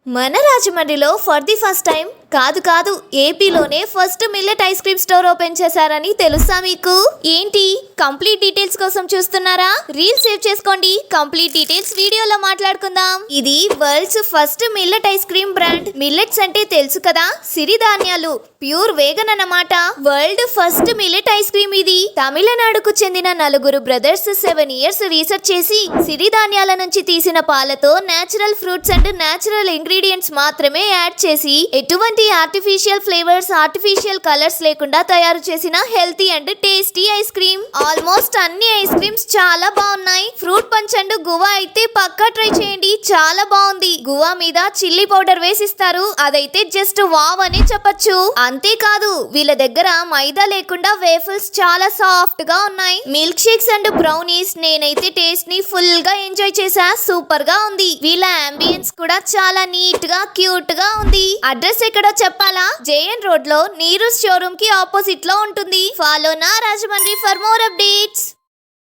మన రాజమండ్రిలో for the first time కాదు ఏపీలోనే first millet ice cream store open చేశారని తెలుసా మీకు? ఏంటి కంప్లీట్ డీటెయిల్స్ కోసం చూస్తున్నారా? రీల్ సేవ్ చేసుకోండి, కంప్లీట్ డీటెయిల్స్ వీడియోలో మాట్లాడుకుందాం. ఇది world's first millet ice cream brand. Millets అంటే తెలుసు కదా, సిరిధాన్యాలు, ప్యూర్ వేగన్ అన్నమాట. World first millet ice cream ఇది. తమిళనాడుకు చెందిన నలుగురు బ్రదర్స్ 7 ఇయర్స్ రీసెర్చ్ చేసి సిరిధాన్యాల నుంచి తీసిన పాలతో natural fruits and natural ingredients మాత్రమే యాడ్ చేసి ఎటువంటి ఆర్టిఫిషియల్ ఫ్లేవర్స్, ఆర్టిఫిషియల్ కలర్స్ లేకుండా తయారు చేసిన healthy and tasty ice cream. Almost అన్ని ఐస్ క్రీమ్స్ చాలా బాగున్నాయి. ఫ్రూట్ పంచ్ అండ్ గువా అయితే పక్కా ట్రై చేయండి, చాలా బాగుంది. గువా మీద చిల్లీ పౌడర్ వేసిస్తారు, అదైతే జస్ట్ వావ్ అని చెప్పొచ్చు. అంతేకాదు వీళ్ళ దగ్గర మైదా లేకుండా వేఫల్స్ చాలా సాఫ్ట్ గా ఉన్నాయి. మిల్క్ షేక్స్ అండ్ బ్రౌనీస్ నేనైతే టేస్ట్ ని ఫుల్ గా ఎంజాయ్ చేసా, సూపర్ గా ఉంది. వీళ్ళ అంబియన్స్ కూడా చాలా నీట్ గా క్యూట్ గా ఉంది. అడ్రస్ ఎక్కడో చెప్పాలా? జేఎన్ రోడ్ లో నీరు షోరూమ్ కి ఆపోజిట్ లో ఉంటుంది. ఫాలో నా రాజమండ్రి ఫర్ మోర్ అప్డేట్స్.